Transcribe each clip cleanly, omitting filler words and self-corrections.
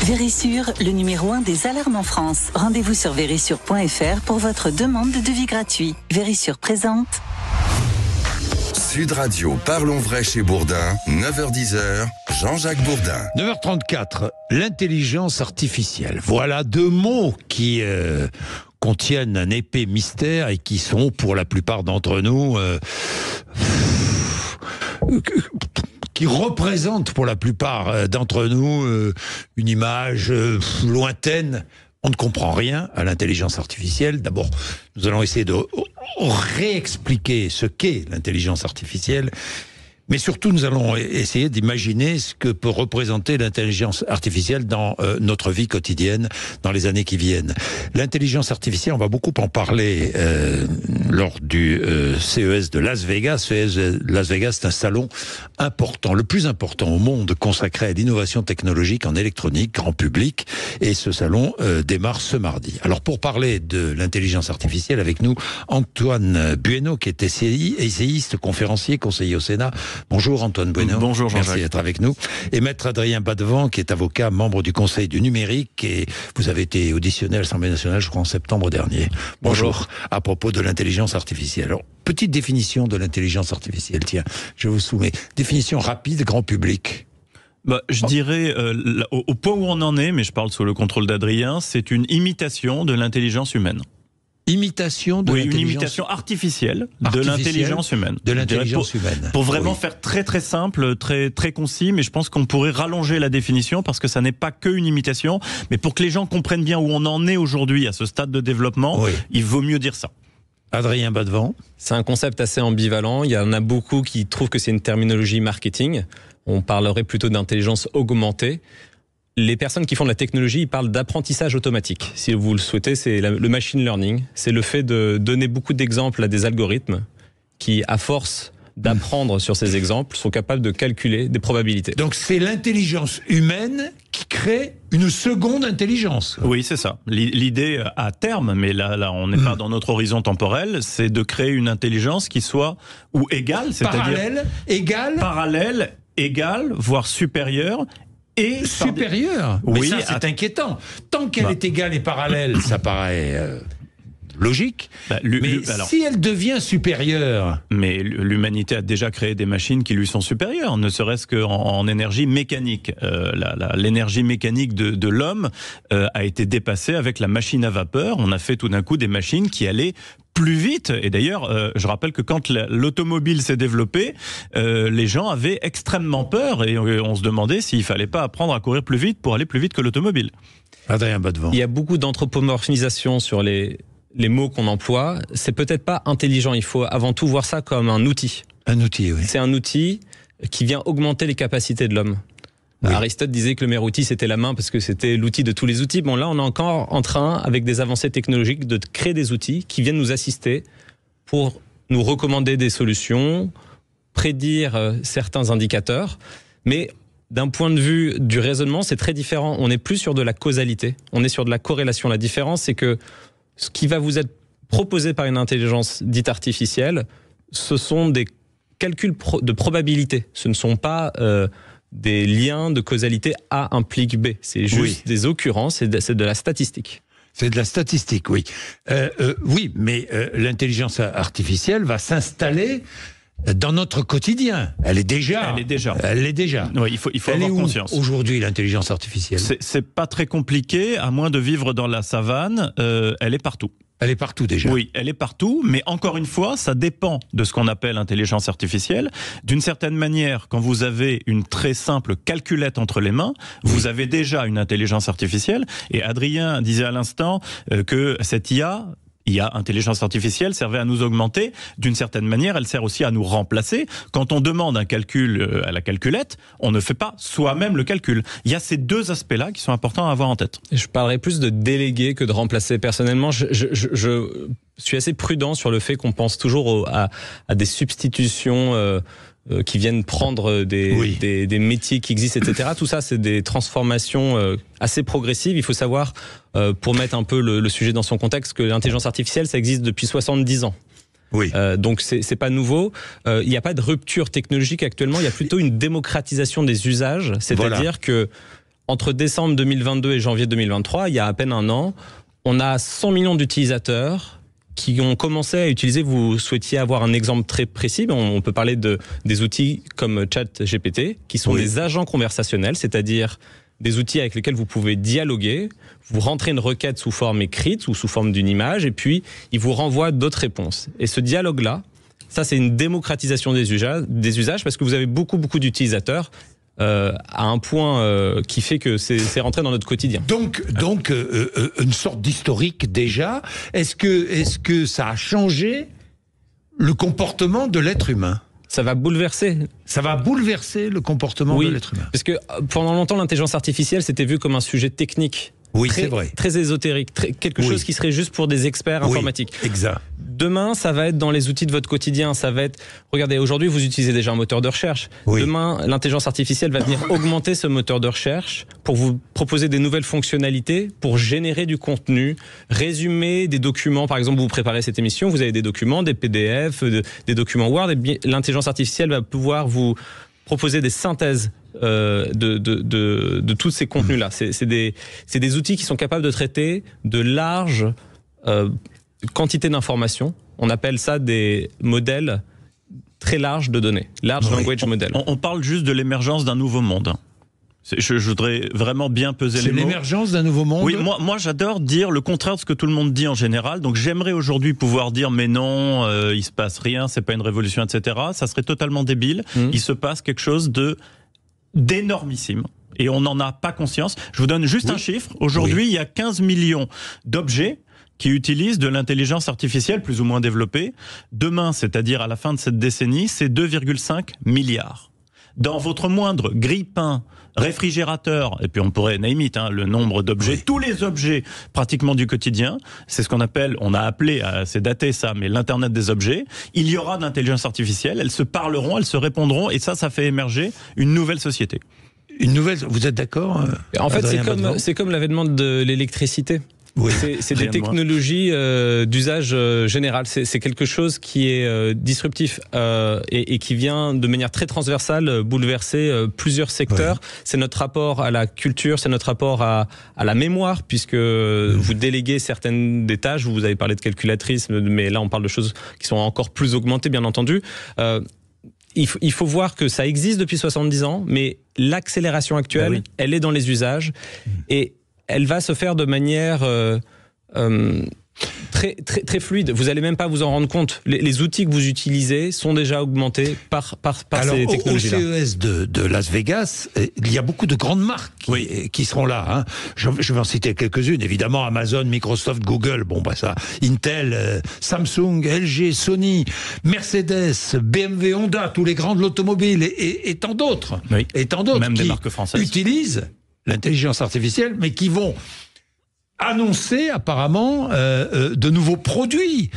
Vérissure, le numéro 1 des alarmes en France. Rendez-vous sur vérissure.fr pour votre demande de devis gratuit. Vérissure présente. Sud Radio, parlons vrai chez Bourdin, 9h-10h, Jean-Jacques Bourdin. 9h34, l'intelligence artificielle. Voilà deux mots qui contiennent un épais mystère et qui sont, pour la plupart d'entre nous, qui représentent pour la plupart d'entre nous une image lointaine. On ne comprend rien à l'intelligence artificielle. D'abord, nous allons essayer de réexpliquer ce qu'est l'intelligence artificielle. Mais surtout, nous allons essayer d'imaginer ce que peut représenter l'intelligence artificielle dans notre vie quotidienne dans les années qui viennent. L'intelligence artificielle, on va beaucoup en parler lors du CES de Las Vegas. CES de Las Vegas, c'est un salon important, le plus important au monde, consacré à l'innovation technologique en électronique, grand public. Et ce salon démarre ce mardi. Alors, pour parler de l'intelligence artificielle, avec nous, Antoine Bueno, qui est essayiste, conférencier, conseiller au Sénat. Bonjour Antoine Bueno. Bonjour Jean-Jacques. Merci d'être avec nous. Et maître Adrien Badevant, qui est avocat, membre du Conseil du numérique, et vous avez été auditionné à l'Assemblée nationale, je crois, en septembre dernier. Bonjour. À propos de l'intelligence artificielle. Alors, petite définition de l'intelligence artificielle, tiens, je vous soumets. Définition rapide, grand public. Je dirais, au point où on en est, mais je parle sous le contrôle d'Adrien, c'est une imitation de l'intelligence humaine. Imitation de une imitation artificielle de l'intelligence humaine. De l'intelligence humaine. Pour vraiment faire très très simple, très très concis, mais je pense qu'on pourrait rallonger la définition parce que ça n'est pas qu'une imitation, mais pour que les gens comprennent bien où on en est aujourd'hui à ce stade de développement, il vaut mieux dire ça. Adrien Badevant. C'est un concept assez ambivalent. Il y en a beaucoup qui trouvent que c'est une terminologie marketing. On parlerait plutôt d'intelligence augmentée. Les personnes qui font de la technologie, ils parlent d'apprentissage automatique. Si vous le souhaitez, c'est le machine learning. C'est le fait de donner beaucoup d'exemples à des algorithmes qui, à force d'apprendre sur ces exemples, sont capables de calculer des probabilités. Donc c'est l'intelligence humaine qui crée une seconde intelligence. Oui, c'est ça. L'idée à terme, mais là on n'est pas dans notre horizon temporel, c'est de créer une intelligence qui soit ou égale, c'est-à-dire parallèle, égale, voire supérieure. Et supérieure. Oui, mais ça, c'est inquiétant. Tant qu'elle est égale et parallèle, ça paraît logique. Mais si elle devient supérieure... Mais l'humanité a déjà créé des machines qui lui sont supérieures, ne serait-ce qu'en énergie mécanique. L'énergie mécanique de l'homme a été dépassée avec la machine à vapeur. On a fait tout d'un coup des machines qui allaient plus vite. Et d'ailleurs, je rappelle que quand l'automobile s'est développée, les gens avaient extrêmement peur et on se demandait s'il fallait pas apprendre à courir plus vite pour aller plus vite que l'automobile. Adrien Badevant. Il y a beaucoup d'anthropomorphisation sur les mots qu'on emploie. C'est peut-être pas intelligent. Il faut avant tout voir ça comme un outil. Un outil, oui. C'est un outil qui vient augmenter les capacités de l'homme. Oui. Aristote disait que le meilleur outil, c'était la main parce que c'était l'outil de tous les outils. Bon, là, on est encore en train, avec des avancées technologiques, de créer des outils qui viennent nous assister pour nous recommander des solutions, prédire certains indicateurs. Mais d'un point de vue du raisonnement, c'est très différent. On n'est plus sur de la causalité, on est sur de la corrélation. La différence, c'est que ce qui va vous être proposé par une intelligence dite artificielle, ce sont des calculs de probabilité. Ce ne sont pas... des liens de causalité A implique B. C'est juste des occurrences, c'est de la statistique. C'est de la statistique, oui. Oui, mais l'intelligence artificielle va s'installer dans notre quotidien. Elle est déjà. Oui, il faut avoir conscience. Aujourd'hui, l'intelligence artificielle. C'est pas très compliqué, à moins de vivre dans la savane. Elle est partout. Elle est partout déjà. Oui, elle est partout, mais encore une fois, ça dépend de ce qu'on appelle intelligence artificielle. D'une certaine manière, quand vous avez une très simple calculette entre les mains, vous avez déjà une intelligence artificielle. Et Adrien disait à l'instant que cette IA, intelligence artificielle, servait à nous augmenter. D'une certaine manière, elle sert aussi à nous remplacer. Quand on demande un calcul à la calculette, on ne fait pas soi-même le calcul. Il y a ces deux aspects-là qui sont importants à avoir en tête. Je parlerais plus de déléguer que de remplacer. Personnellement, je suis assez prudent sur le fait qu'on pense toujours à des substitutions qui viennent prendre des métiers qui existent, etc. Tout ça, c'est des transformations assez progressives. Il faut savoir, pour mettre un peu le sujet dans son contexte, que l'intelligence artificielle, ça existe depuis 70 ans. Oui. Donc c'est pas nouveau. Il n'y a pas de rupture technologique actuellement. Il y a plutôt une démocratisation des usages, c'est-à-dire que entre décembre 2022 et janvier 2023, il y a à peine un an, on a 100 millions d'utilisateurs qui ont commencé à utiliser, vous souhaitiez avoir un exemple très précis, on peut parler des outils comme ChatGPT, qui sont des agents conversationnels, c'est-à-dire des outils avec lesquels vous pouvez dialoguer, vous rentrez une requête sous forme écrite ou sous forme d'une image, et puis il vous renvoie d'autres réponses. Et ce dialogue-là, ça c'est une démocratisation des usages parce que vous avez beaucoup d'utilisateurs à un point qui fait que c'est rentré dans notre quotidien. Donc une sorte d'historique déjà. Est-ce que ça a changé le comportement de l'être humain ? Ça va bouleverser. Ça va bouleverser le comportement de l'être humain. Parce que pendant longtemps, l'intelligence artificielle, c'était vu comme un sujet technique. Oui, c'est vrai. Très ésotérique, quelque chose qui serait juste pour des experts informatiques. Exact. Demain, ça va être dans les outils de votre quotidien. Ça va être, regardez, aujourd'hui, vous utilisez déjà un moteur de recherche. Demain, l'intelligence artificielle va venir augmenter ce moteur de recherche pour vous proposer des nouvelles fonctionnalités, pour générer du contenu, résumer des documents. Par exemple, vous préparez cette émission, vous avez des documents, des PDF, des documents Word. Et l'intelligence artificielle va pouvoir vous proposer des synthèses de tous ces contenus-là. C'est des outils qui sont capables de traiter de larges quantités d'informations. On appelle ça des modèles très larges de données. Large language model. On parle juste de l'émergence d'un nouveau monde. Je voudrais vraiment bien peser les mots. C'est l'émergence d'un nouveau monde. Oui, moi j'adore dire le contraire de ce que tout le monde dit en général. Donc j'aimerais aujourd'hui pouvoir dire mais non, il se passe rien, c'est pas une révolution, etc. Ça serait totalement débile. Il se passe quelque chose d'énormissime. Et on n'en a pas conscience. Je vous donne juste un chiffre. Aujourd'hui, il y a 15 millions d'objets qui utilisent de l'intelligence artificielle plus ou moins développée. Demain, c'est-à-dire à la fin de cette décennie, c'est 2,5 milliards. Dans votre moindre grille-pain, réfrigérateur, et puis on pourrait name it, le nombre d'objets, tous les objets pratiquement du quotidien, c'est ce qu'on appelle, on a appelé, c'est daté ça, mais l'internet des objets, il y aura de l'intelligence artificielle, elles se parleront, elles se répondront, et ça fait émerger une nouvelle société. Une nouvelle, vous êtes d'accord En fait, c'est comme l'avènement de l'électricité. C'est des technologies d'usage général. C'est quelque chose qui est disruptif et qui vient de manière très transversale bouleverser plusieurs secteurs. C'est notre rapport à la culture, c'est notre rapport à la mémoire, puisque vous déléguez certaines des tâches. Vous avez parlé de calculatrice, mais là on parle de choses qui sont encore plus augmentées, bien entendu. Il faut voir que ça existe depuis 70 ans, mais l'accélération actuelle, elle est dans les usages et elle va se faire de manière très fluide. Vous n'allez même pas vous en rendre compte. Les outils que vous utilisez sont déjà augmentés par ces technologies-là. Au CES de Las Vegas, il y a beaucoup de grandes marques qui seront là. Je vais en citer quelques-unes. Évidemment, Amazon, Microsoft, Google, Intel, Samsung, LG, Sony, Mercedes, BMW, Honda, tous les grands de l'automobile et tant d'autres. Et tant d'autres même qui des marques françaises utilisent l'intelligence artificielle, mais qui vont annoncer apparemment de nouveaux produits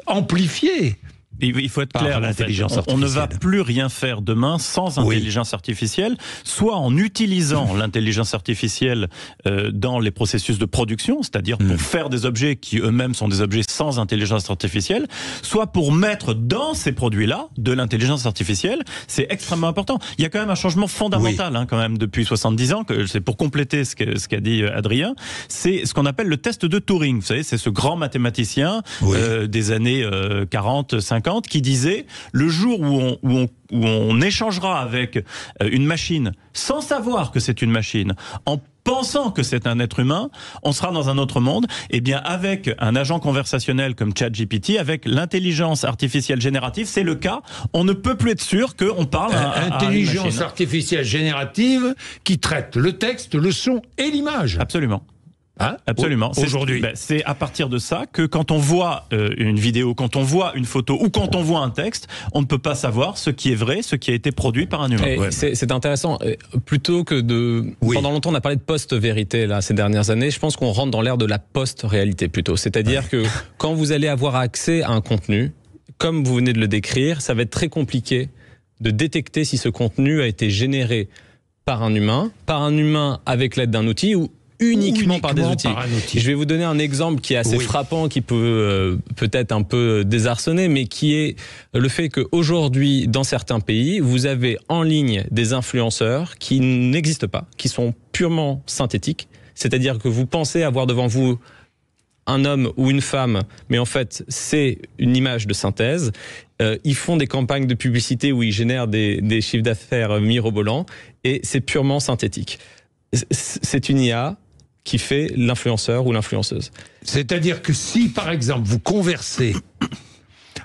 amplifiés. Il faut être clair, on ne va plus rien faire demain sans intelligence artificielle, soit en utilisant l'intelligence artificielle dans les processus de production, c'est-à-dire pour faire des objets qui eux-mêmes sont des objets sans intelligence artificielle, soit pour mettre dans ces produits-là de l'intelligence artificielle. C'est extrêmement important. Il y a quand même un changement fondamental quand même depuis 70 ans, que c'est pour compléter ce qu'a dit Adrien, c'est ce qu'on appelle le test de Turing. Vous savez, c'est ce grand mathématicien des années 40, 50, qui disait le jour où on échangera avec une machine sans savoir que c'est une machine, en pensant que c'est un être humain, on sera dans un autre monde. Et bien avec un agent conversationnel comme ChatGPT, avec l'intelligence artificielle générative, c'est le cas. On ne peut plus être sûr qu'on parle à intelligence artificielle générative qui traite le texte, le son et l'image. Absolument. Absolument. Aujourd'hui. C'est à partir de ça que quand on voit une vidéo, quand on voit une photo ou quand on voit un texte, on ne peut pas savoir ce qui est vrai, ce qui a été produit par un humain. C'est intéressant. Plutôt que pendant longtemps, on a parlé de post-vérité là ces dernières années. Je pense qu'on rentre dans l'ère de la post-réalité plutôt. C'est-à-dire que quand vous allez avoir accès à un contenu, comme vous venez de le décrire, ça va être très compliqué de détecter si ce contenu a été généré par un humain avec l'aide d'un outil ou uniquement par des outils. par un outil. Je vais vous donner un exemple qui est assez frappant, qui peut peut-être un peu désarçonner, mais qui est le fait qu'aujourd'hui, dans certains pays, vous avez en ligne des influenceurs qui n'existent pas, qui sont purement synthétiques. C'est-à-dire que vous pensez avoir devant vous un homme ou une femme, mais en fait, c'est une image de synthèse. Ils font des campagnes de publicité où ils génèrent des chiffres d'affaires mirobolants et c'est purement synthétique. C'est une IA qui fait l'influenceur ou l'influenceuse. C'est-à-dire que si, par exemple, vous conversez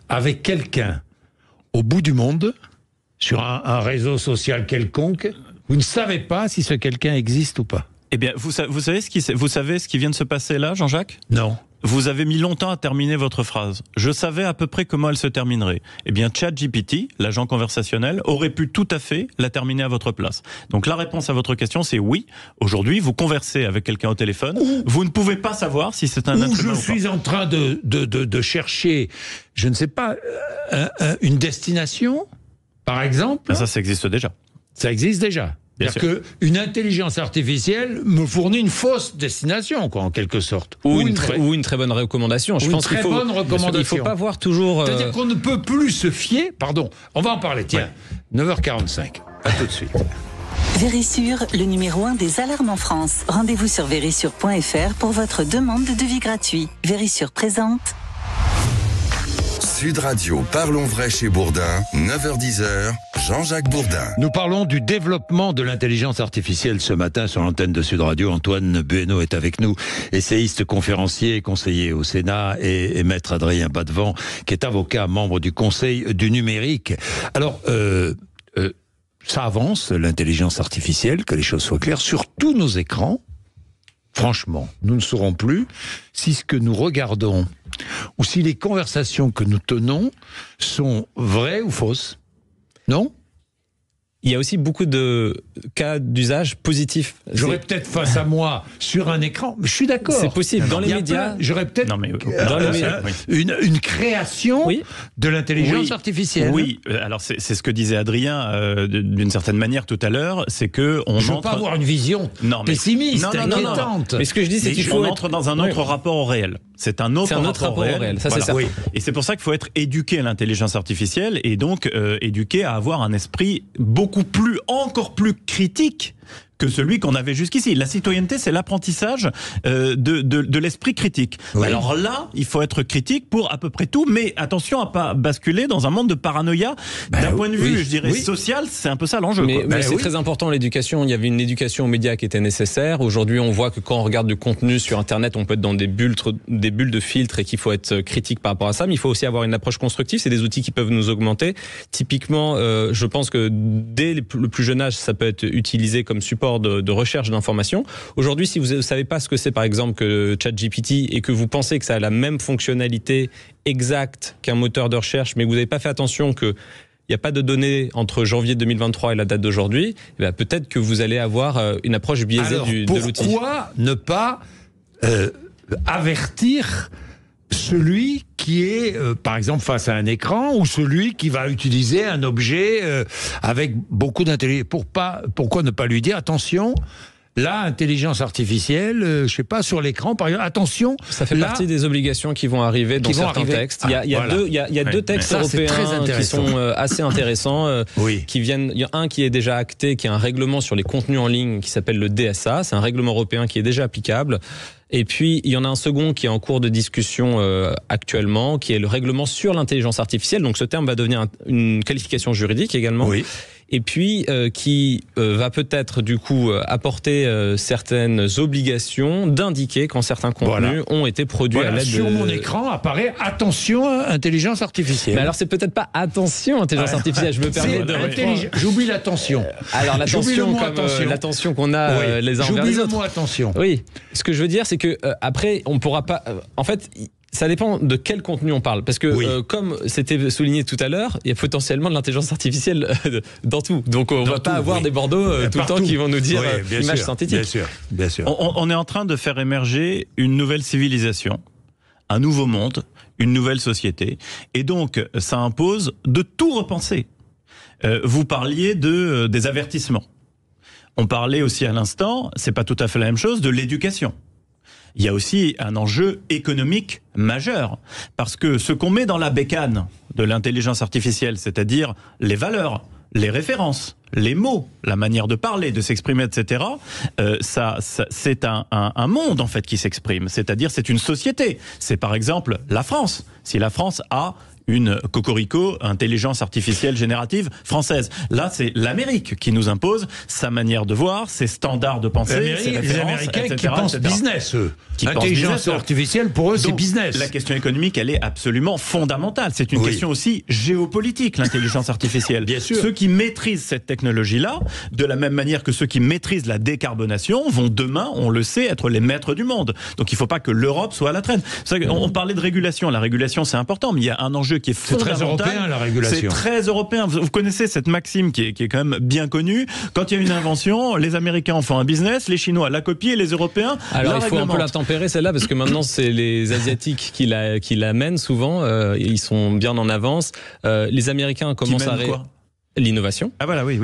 avec quelqu'un au bout du monde, sur un réseau social quelconque, vous ne savez pas si ce quelqu'un existe ou pas. Eh bien, vous savez ce qui vient de se passer là, Jean-Jacques ? Non. Vous avez mis longtemps à terminer votre phrase. Je savais à peu près comment elle se terminerait. Eh bien, ChatGPT, l'agent conversationnel, aurait pu tout à fait la terminer à votre place. Donc la réponse à votre question, c'est oui. Aujourd'hui, vous conversez avec quelqu'un au téléphone. Vous ne pouvez pas savoir si c'est un être humain ou pas. Je suis en train de chercher, je ne sais pas, une destination, par exemple. Ça existe déjà. Ça existe déjà. C'est-à-dire qu'une intelligence artificielle me fournit une fausse destination, quoi, en quelque sorte. Ou une très bonne recommandation. Je pense qu'il faut, il ne faut pas voir toujours... C'est-à-dire qu'on ne peut plus se fier... Pardon, on va en parler, tiens. 9h45, à tout de suite. Vérissure, le numéro 1 des alarmes en France. Rendez-vous sur vérissure.fr pour votre demande de devis gratuit. Vérissure présente. Sud Radio, parlons vrai chez Bourdin, 9h-10h, Jean-Jacques Bourdin. Nous parlons du développement de l'intelligence artificielle ce matin sur l'antenne de Sud Radio. Antoine Bueno est avec nous, essayiste, conférencier, conseiller au Sénat, et maître Adrien Badevant, qui est avocat, membre du Conseil du numérique. Alors, ça avance, l'intelligence artificielle, que les choses soient claires, sur tous nos écrans. Franchement, nous ne saurons plus si ce que nous regardons ou si les conversations que nous tenons sont vraies ou fausses. Non ? Il y a aussi beaucoup de cas d'usage positifs. J'aurais peut-être face à moi sur un écran, mais je suis d'accord. C'est possible. Dans les médias, j'aurais peut-être dans les médias, une création de l'intelligence artificielle. Oui, alors c'est ce que disait Adrien d'une certaine manière tout à l'heure, c'est que on je ne veux pas avoir une vision pessimiste, inquiétante. Mais ce que je dis, c'est qu'il faut entre dans un autre rapport au réel. C'est un autre rapport au réel. Ça, c'est certain. Et c'est pour ça qu'il faut être éduqué à l'intelligence artificielle et donc éduqué à avoir un esprit encore plus critique que celui qu'on avait jusqu'ici. La citoyenneté, c'est l'apprentissage de l'esprit critique. Oui. Alors là, il faut être critique pour à peu près tout, mais attention à pas basculer dans un monde de paranoïa. D'un point de vue, je dirais, social, c'est un peu ça l'enjeu. Mais c'est très important, l'éducation. Il y avait une éducation aux médias qui était nécessaire. Aujourd'hui, on voit que quand on regarde du contenu sur Internet, on peut être dans des bulles de filtres et qu'il faut être critique par rapport à ça. Mais il faut aussi avoir une approche constructive. C'est des outils qui peuvent nous augmenter. Typiquement, je pense que dès le plus jeune âge, ça peut être utilisé comme support de recherche d'informations. Aujourd'hui, si vous ne savez pas ce que c'est, par exemple, que ChatGPT et que vous pensez que ça a la même fonctionnalité exacte qu'un moteur de recherche, mais que vous n'avez pas fait attention qu'il n'y a pas de données entre janvier 2023 et la date d'aujourd'hui, peut-être que vous allez avoir une approche biaisée de l'outil. Pourquoi ne pas avertir celui qui est, par exemple, face à un écran, ou celui qui va utiliser un objet avec beaucoup d'intelligence. Pourquoi ne pas lui dire, attention, là, intelligence artificielle, je sais pas, sur l'écran, par exemple, attention. Ça fait partie des obligations qui vont arriver dans certains textes. Il y a deux textes européens qui sont assez intéressants, qui viennent. Il y a un qui est déjà acté, qui est un règlement sur les contenus en ligne, qui s'appelle le DSA. C'est un règlement européen qui est déjà applicable. Et puis, il y en a un second qui est en cours de discussion actuellement, qui est le règlement sur l'intelligence artificielle. Donc, ce terme va devenir une qualification juridique également. Oui. Et puis, qui va peut-être, du coup, apporter certaines obligations d'indiquer quand certains contenus ont été produits à l'aide de... Sur mon écran apparaît « Attention, intelligence artificielle ». Mais alors, c'est peut-être pas « Attention, intelligence artificielle ». Je me permets de... J'oublie l'attention. Alors, l'attention comme l'attention qu'on a les uns envers les autres. J'oublie le mot « attention ». Oui. Ce que je veux dire, c'est que après, on pourra pas... en fait... Ça dépend de quel contenu on parle. Parce que, comme c'était souligné tout à l'heure, il y a potentiellement de l'intelligence artificielle dans tout. Donc, on ne va pas avoir des Bordeaux tout le temps qui vont nous dire image synthétique. Bien sûr. On est en train de faire émerger une nouvelle civilisation, un nouveau monde, une nouvelle société. Et donc, ça impose de tout repenser. Vous parliez des avertissements. On parlait aussi à l'instant, c'est pas tout à fait la même chose, de l'éducation. Il y a aussi un enjeu économique majeur. Parce que ce qu'on met dans la bécane de l'intelligence artificielle, c'est-à-dire les valeurs, les références, les mots, la manière de parler, de s'exprimer, etc., c'est un monde en fait qui s'exprime. C'est-à-dire c'est une société. C'est par exemple la France. Si la France a une cocorico, intelligence artificielle générative française. Là, c'est l'Amérique qui nous impose sa manière de voir, ses standards de pensée, ses références, les Américains etc., qui pensent business, eux. Intelligence artificielle, pour eux, c'est business. La question économique, elle est absolument fondamentale. C'est une question aussi géopolitique, l'intelligence artificielle. Bien sûr. Ceux qui maîtrisent cette technologie-là, de la même manière que ceux qui maîtrisent la décarbonation, vont demain, on le sait, être les maîtres du monde. Donc il ne faut pas que l'Europe soit à la traîne. On parlait de régulation. La régulation, c'est important, mais il y a un enjeu qui est fondamental. C'est très européen, la régulation. C'est très européen. Vous connaissez cette maxime qui est quand même bien connue. Quand il y a une invention, les Américains en font un business, les Chinois la copient et les Européens alors la il faut un peu la réglementent. tempérer celle-là parce que maintenant c'est les Asiatiques qui la mènent souvent. Ils sont bien en avance. Les Américains commencent à l'innovation. Ah voilà, oui.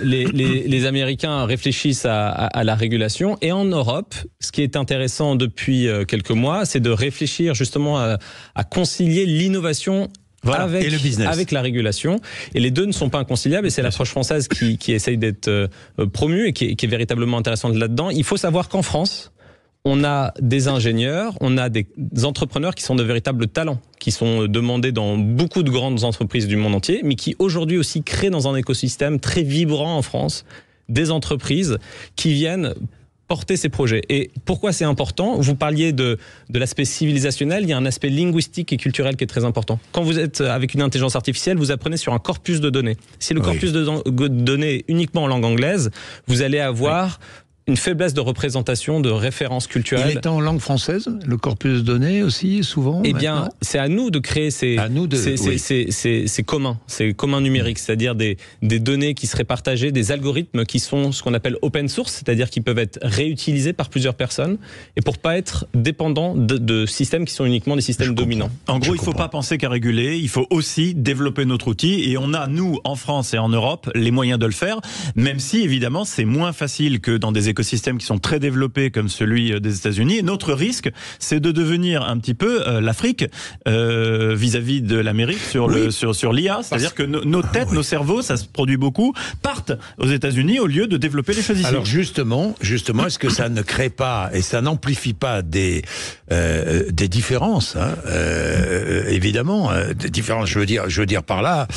Les Américains réfléchissent à la régulation et en Europe, ce qui est intéressant depuis quelques mois, c'est de réfléchir justement à concilier l'innovation et le business. avec la régulation. Et les deux ne sont pas inconciliables et c'est l'approche française qui essaye d'être promue et qui est véritablement intéressante là-dedans. Il faut savoir qu'en France, on a des ingénieurs, on a des entrepreneurs qui sont de véritables talents, qui sont demandés dans beaucoup de grandes entreprises du monde entier, mais qui aujourd'hui aussi créent dans un écosystème très vibrant en France des entreprises qui viennent porter ces projets. Et pourquoi c'est important ? Vous parliez de l'aspect civilisationnel, il y a un aspect linguistique et culturel qui est très important. Quand vous êtes avec une intelligence artificielle, vous apprenez sur un corpus de données. Si le corpus de données est uniquement en langue anglaise, vous allez avoir une faiblesse de représentation, de références culturelles. Il est en langue française, le corpus de données aussi, souvent. Eh bien, c'est à nous de créer ces communs numériques, c'est-à-dire des données qui seraient partagées, des algorithmes qui sont ce qu'on appelle open source, c'est-à-dire qui peuvent être réutilisés par plusieurs personnes, et pour pas être dépendants de systèmes qui sont uniquement des systèmes dominants. En gros, il ne faut pas penser qu'à réguler, il faut aussi développer notre outil, et on a, nous, en France et en Europe, les moyens de le faire, même si, évidemment, c'est moins facile que dans des écosystèmes qui sont très développés comme celui des États-Unis. Et notre risque, c'est de devenir un petit peu l'Afrique vis-à-vis de l'Amérique sur l'IA. C'est-à-dire que nos têtes, nos cerveaux, ça se produit beaucoup, partent aux États-Unis au lieu de développer les choses ici. Alors justement, est-ce que ça ne crée pas et ça n'amplifie pas des différences, évidemment, des différences. Je veux dire par là,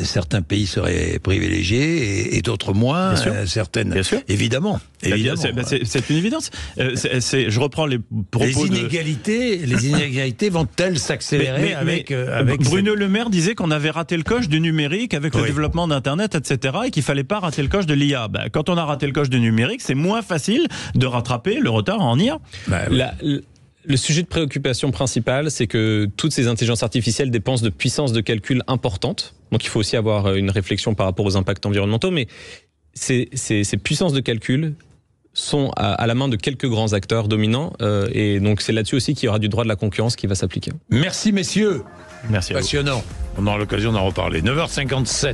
certains pays seraient privilégiés et d'autres moins. Certaines, bien sûr. Évidemment. C'est une évidence. Je reprends les propos les inégalités vont-elles s'accélérer avec Bruno Le Maire disait qu'on avait raté le coche du numérique avec le développement d'Internet, etc. et qu'il fallait pas rater le coche de l'IA. Quand on a raté le coche du numérique, c'est moins facile de rattraper le retard en IA. Le sujet de préoccupation principal, c'est que toutes ces intelligences artificielles dépensent de puissance de calcul importante. Donc il faut aussi avoir une réflexion par rapport aux impacts environnementaux, mais ces puissances de calcul sont à la main de quelques grands acteurs dominants et donc c'est là-dessus aussi qu'il y aura du droit de la concurrence qui va s'appliquer. Merci messieurs. Merci. Passionnant. On aura l'occasion d'en reparler. 9h57.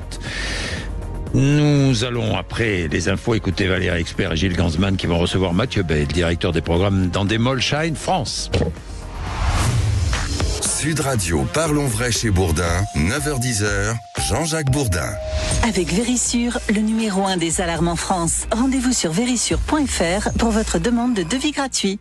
Nous allons, après les infos, écouter Valérie Expert et Gilles Gansman qui vont recevoir Mathieu Bey, directeur des programmes d'Endemol Shine France. Sud Radio, parlons vrai chez Bourdin, 9h-10h, Jean-Jacques Bourdin. Avec Vérissure, le numéro 1 des alarmes en France. Rendez-vous sur vérissure.fr pour votre demande de devis gratuit.